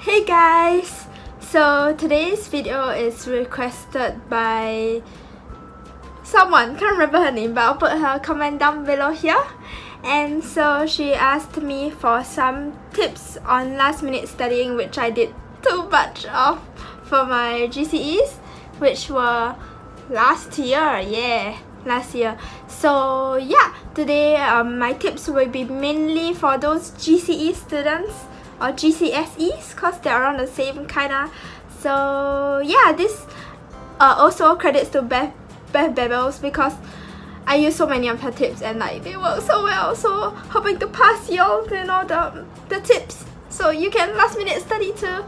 Hey guys! So today's video is requested by someone, can't remember her name, but I'll put her comment down below here. And so she asked me for some tips on last minute studying, which I did too much of for my GCEs, which were last year, last year. So yeah, today my tips will be mainly for those GCE students or GCSEs, cause they're around the same kinda. So yeah, this also credits to Beth Bebels, because I use so many of her tips and like they work so well. So hoping to pass y'all, you know, the tips, so you can last minute study too.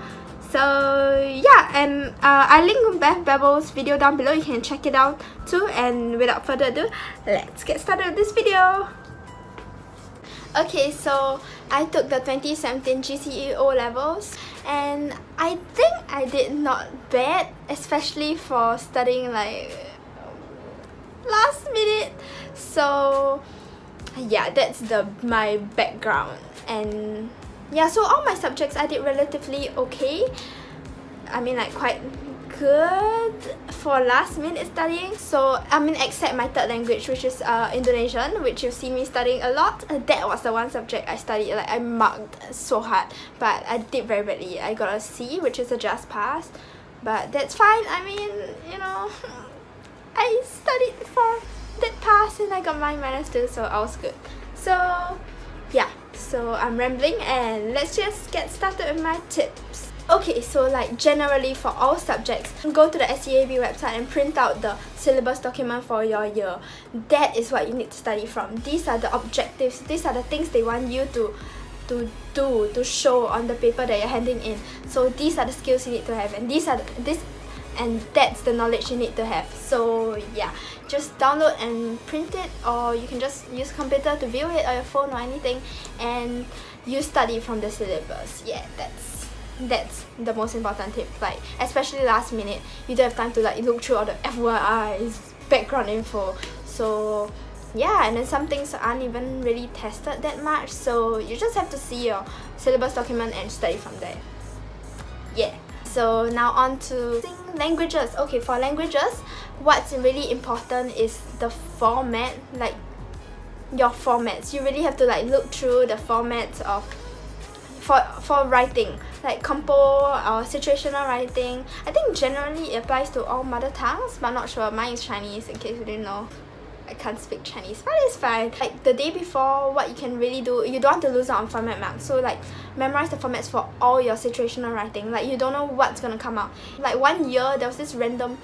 So yeah, and I link Beth Bebel's video down below, you can check it out too. And without further ado, let's get started with this video. Okay, so I took the 2017 GCE O-levels and I think I did not bad, especially for studying like last minute. So yeah, that's my background. And yeah, so all my subjects I did relatively okay. I mean, like quite good for last minute studying. So I mean, except my third language, which is Indonesian, which you see me studying a lot. That was the one subject I studied, like I marked so hard, but I did very badly. I got a C, which is a just pass, but that's fine. I mean, you know, I studied for that pass and I got my -2, so I was good. So yeah, so I'm rambling and let's just get started with my tips. Okay, so like generally for all subjects, go to the SEAB website and print out the syllabus document for your year. That is what you need to study from. These are the objectives, these are the things they want you to show on the paper that you're handing in. So these are the skills you need to have, and that's the knowledge you need to have. So yeah, just download and print it, or you can just use computer to view it, or your phone or anything, and you study from the syllabus. Yeah, that's the most important tip. Like especially last minute, you don't have time to like look through all the FYIs, background info. So yeah, and then some things aren't even really tested that much, so you just have to see your syllabus document and study from there. Yeah. So now on to languages. Okay, for languages, what's really important is the format, like your formats. You really have to like look through the formats of for writing, like compo or situational writing. I think generally it applies to all mother tongues, but I'm not sure. Mine is Chinese, in case you didn't know. I can't speak Chinese, but it's fine. Like the day before, what you can really do, you don't want to lose out on format marks. So like memorize the formats for all your situational writing. Like you don't know what's gonna come out. Like one year there was this random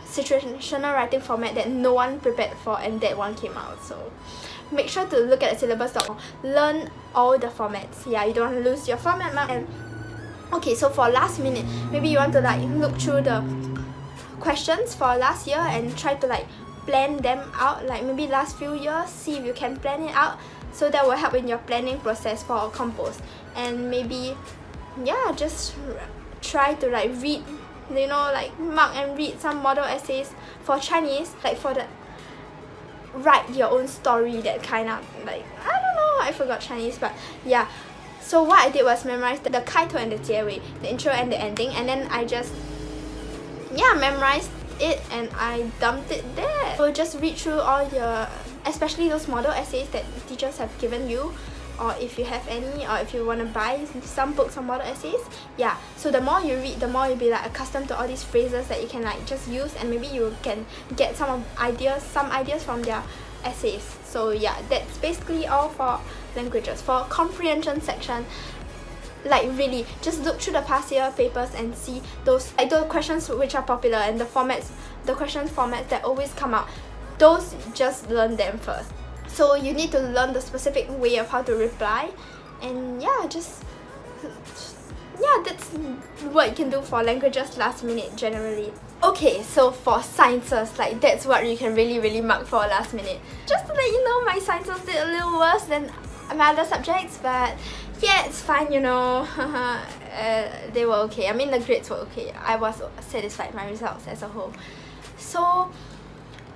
situational writing format that no one prepared for, and that one came out. So make sure to look at the syllabus document, learn all the formats. Yeah, you don't want to lose your format mark. And okay, so for last minute, maybe you want to like look through the questions for last year and try to like plan them out, like maybe last few years, see if you can plan it out. So that will help in your planning process for compos. And maybe yeah, just try to like read, you know, like mark and read some model essays for Chinese, like for the write your own story, that kind of like, I don't know, I forgot Chinese, but yeah. So what I did was memorize the 开头 and the 结尾, the intro and the ending, and then I just memorized it and I dumped it there. So just read through all your, especially those model essays that teachers have given you, or if you have any, or if you want to buy some books on model essays. Yeah, so the more you read, the more you'll be like accustomed to all these phrases that you can like just use, and maybe you can get some ideas from their essays. So yeah, that's basically all for languages. For comprehension section, like really just look through the past year papers and see those questions which are popular, and the question formats that always come out. Those, just learn them first. So you need to learn the specific way of how to reply, and yeah, that's what you can do for languages last minute generally. Okay, so for sciences, like that's what you can really mark for last minute. Just to let you know, my sciences did a little worse than my other subjects, but yeah, it's fine, you know. They were okay. I mean, the grades were okay. I was satisfied with my results as a whole. So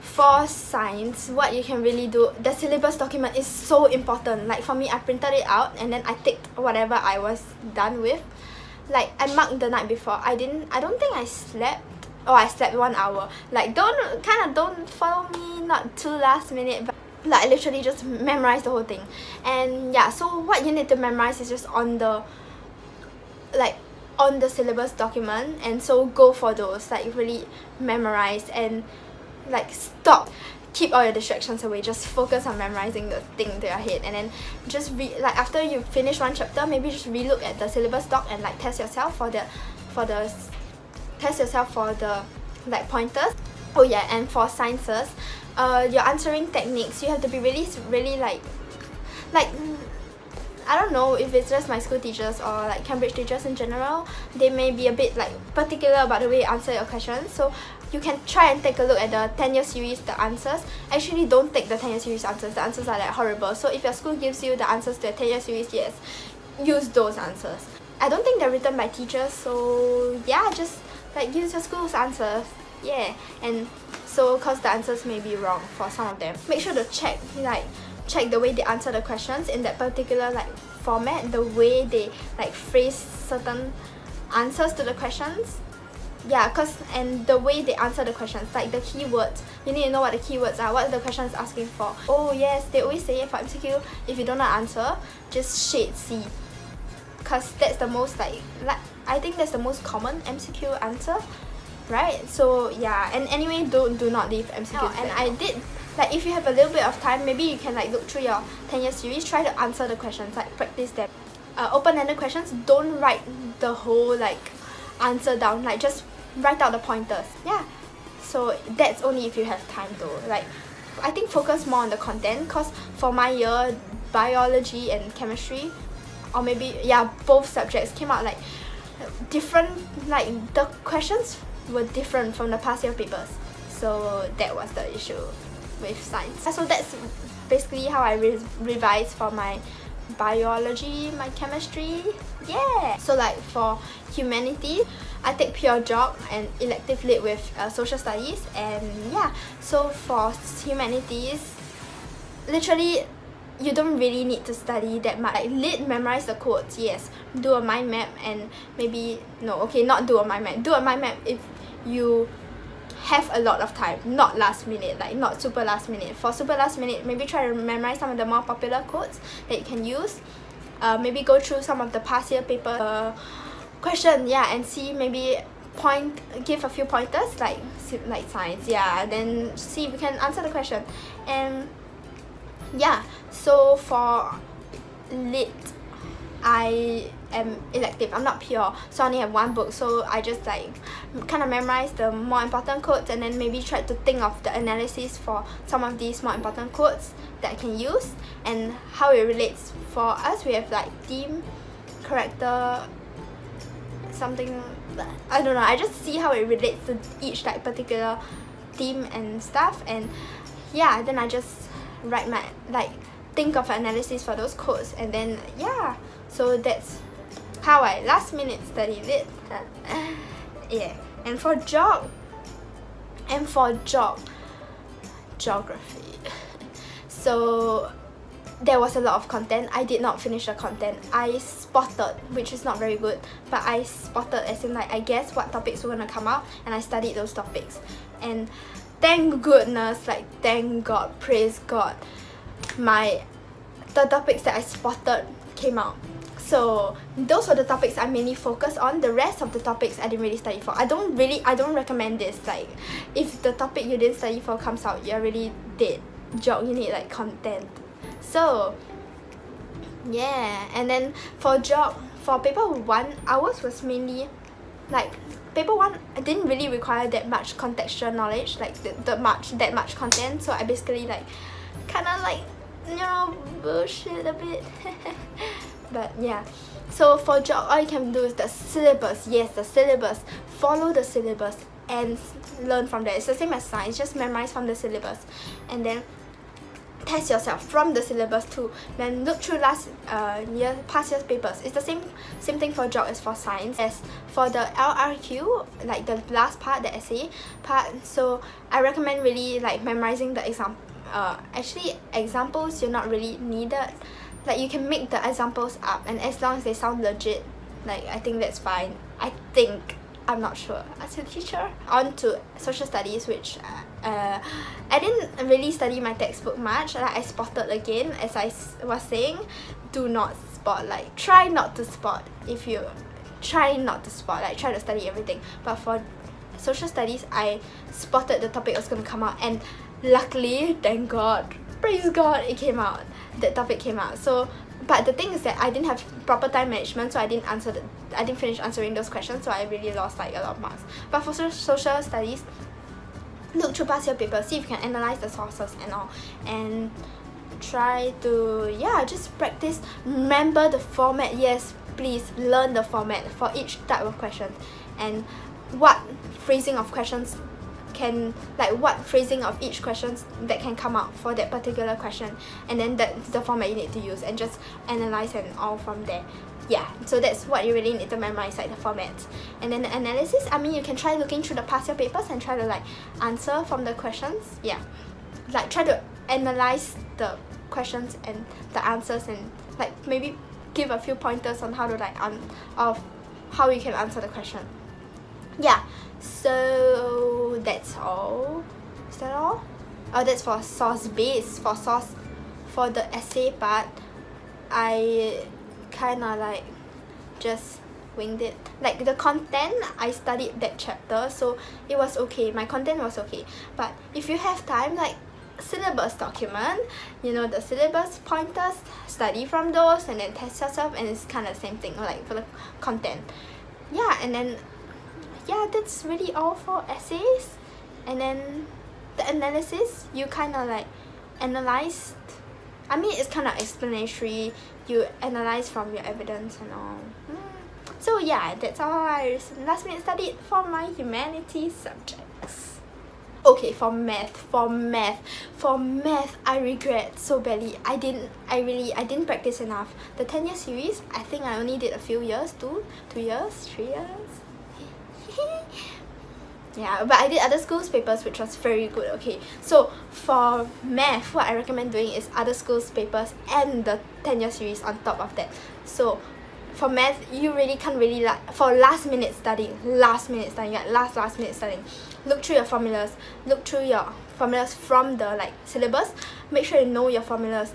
for science, what you can really do, the syllabus document is so important. Like for me, I printed it out and then I ticked whatever I was done with. like I marked the night before. I don't think I slept. Oh, I slept 1 hour. Like don't follow me, not too last minute, but like I literally just memorized the whole thing. And yeah, so what you need to memorize is just on the syllabus document, and so go for those, like really memorize and like keep all your distractions away, just focus on memorizing the thing to your head. And then just like after you finish one chapter, maybe just relook at the syllabus doc and like test yourself for the like pointers. Oh yeah, and for sciences, your answering techniques, you have to be really like I don't know if it's just my school teachers or like Cambridge teachers in general, they may be a bit like particular about the way you answer your questions. So you can try and take a look at the 10-year series, the answers. Actually, don't take the 10-year series answers. The answers are like horrible. So if your school gives you the answers to the 10-year series, yes, use those answers. I don't think they're written by teachers, so yeah, just like use your school's answers. Yeah, and so cause the answers may be wrong for some of them. Make sure to check the way they answer the questions in that particular like format, the way they like phrase certain answers to the questions. Yeah, and the way they answer the questions, like the keywords, you need to know what the keywords are, what the question is asking for. Oh yes, they always say for MCQ, if you don't know the answer, just shade C, because that's the most like I think that's the most common MCQ answer, right? So yeah, and anyway, do not leave MCQ. Oh, and I did, like if you have a little bit of time, maybe you can like look through your 10-year series, try to answer the questions, like practice them. Open-ended questions, don't write the whole like answer down, like just write out the pointers. Yeah, so that's only if you have time though. Like I think focus more on the content, because for my year, biology and chemistry, or maybe yeah, both subjects came out like different, like the questions were different from the past year papers. So that was the issue with science. So that's basically how I revised for my biology, my chemistry. Yeah, so like for humanity, I take pure geog and elective lit with social studies. And yeah, so for humanities, literally you don't really need to study that much. Like lit, memorize the quotes, yes, do a mind map, and maybe not do a mind map, do a mind map if you have a lot of time, not last minute, like not super last minute. For super last minute, maybe try to memorize some of the more popular quotes that you can use. Maybe go through some of the past year paper question, yeah, and see, maybe give a few pointers like science, yeah, then see if you can answer the question. And yeah, so for lit, I am elective, I'm not pure, so I only have one book, so I just like kind of memorize the more important quotes, and then maybe try to think of the analysis for some of these more important quotes that I can use, and how it relates. For us, we have like theme, character, something, I don't know, I just see how it relates to each like particular theme and stuff. And yeah, then I just write my think of analysis for those quotes, and then yeah, so that's how I last minute studied it. Yeah, and for geography, so there was a lot of content. I did not finish the content. I spotted, which is not very good, but I spotted as in like I guessed what topics were gonna come out, and I studied those topics. And thank goodness, like thank God, praise God, the topics that I spotted came out. So those were the topics I mainly focused on. The rest of the topics I didn't really study for. I don't recommend this. Like if the topic you didn't study for comes out, you're really dead. Geog, you need like content. So yeah, and then for geog, for paper 1, ours was mainly like paper 1 I didn't really require that much contextual knowledge, like that much content. So I basically like kind of like, you know, bullshit a bit. But yeah, so for geog, all you can do is the syllabus. Yes, the syllabus. Follow the syllabus and learn from there. It's the same as science, just memorize from the syllabus, and then test yourself from the syllabus too. Then look through past year's papers. It's the same thing for geog as for science. As for the LRQ, like the last part, the essay part, so I recommend really like memorizing the example. Actually, examples you're not really needed. Like you can make the examples up, and as long as they sound legit, Like, I think that's fine. I'm not sure. As a teacher, on to social studies, which I didn't really study my textbook much. Like, I spotted again, as I was saying, do not spot. Like, try not to spot. If you try not to spot, like, try to study everything. But for social studies, I spotted the topic was going to come out, and luckily, thank God, praise God, it came out. That topic came out. So, but the thing is that I didn't have proper time management, so I didn't finish answering those questions, so I really lost like a lot of marks. But for social studies, look through past year papers, see if you can analyze the sources and all, and try to, yeah, just practice. Remember the format. Yes, please learn the format for each type of question, and what phrasing of questions can, like, what phrasing of each questions that can come out for that particular question, and then that's the format you need to use, and just analyze and all from there. Yeah, so that's what you really need to memorize, like the format. And then the analysis, I mean, you can try looking through the past year papers and try to like answer from the questions. Yeah, like try to analyze the questions and the answers, and like maybe give a few pointers on how to like of how you can answer the question. Yeah, so that's all. Is that all? Oh, that's for source base. For the essay part, I kinda like just winged it. Like the content, I studied that chapter, so it was okay. My content was okay. But if you have time, like syllabus document, you know, the syllabus pointers, study from those and then test yourself, and it's kind of the same thing, like for the content. Yeah, and then yeah, that's really all for essays. And then the analysis, you kind of like analyzed, I mean, it's kind of explanatory, you analyze from your evidence and all. So yeah, that's all I last minute studied for my humanities subjects. Okay, for math, I regret so badly. I didn't practice enough. The 10-year series, I think I only did a few years, 2 years, 3 years. Yeah, but I did other schools' papers, which was very good. Okay, so for math, what I recommend doing is other schools' papers and the 10-year series on top of that. So for math, you really can't really for last minute studying, last minute studying, look through your formulas, from the like syllabus. Make sure you know your formulas.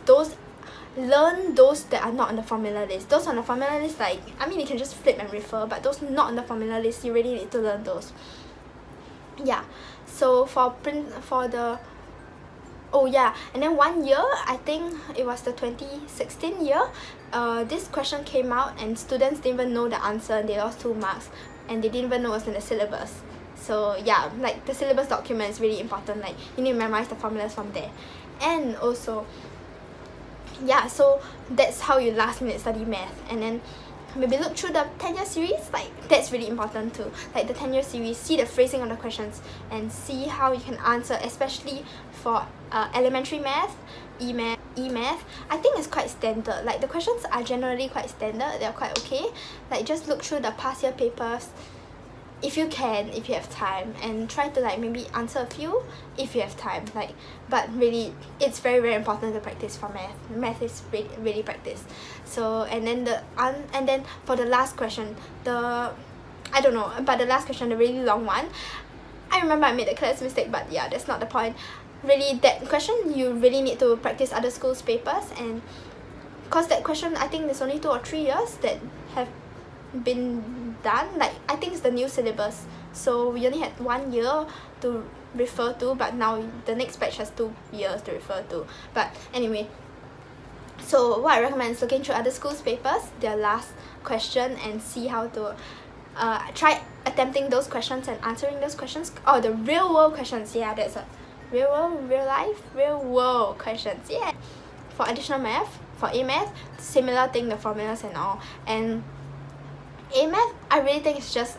Learn those that are not on the formula list. Those on the formula list, like, I mean, you can just flip and refer, but those not on the formula list, you really need to learn those. Yeah, so for the, oh yeah, and then 1 year, I think it was the 2016 year, this question came out and students didn't even know the answer, and they lost 2 marks, and they didn't even know it was in the syllabus. So yeah, like the syllabus document is really important. Like, you need to memorize the formulas from there. And also, yeah, so that's how you last minute study math. And then maybe look through the 10-year series, like that's really important too. Like the 10-year series, see the phrasing of the questions and see how you can answer, especially for elementary math, E-math. I think it's quite standard. Like the questions are generally quite standard, they're quite okay. Like just look through the past year papers if you have time, and try to like maybe answer a few if you have time. Like, but really it's very, very important to practice for math is really practice. So and then for the last question, the last question, the really long one, I remember I made a class mistake, but yeah, that's not the point. Really, that question you really need to practice other schools' papers, and cause that question, I think there's only 2 or 3 years that have been done. Like, I think it's the new syllabus, so we only had 1 year to refer to, but now the next batch has 2 years to refer to. But anyway, so what I recommend is looking through other schools' papers, their last question, and see how to try attempting those questions and answering those questions. Oh, the real world questions. Yeah, that's a real world questions. Yeah, for additional math, for A-math, similar thing, the formulas and all. And A-math, I really think it's just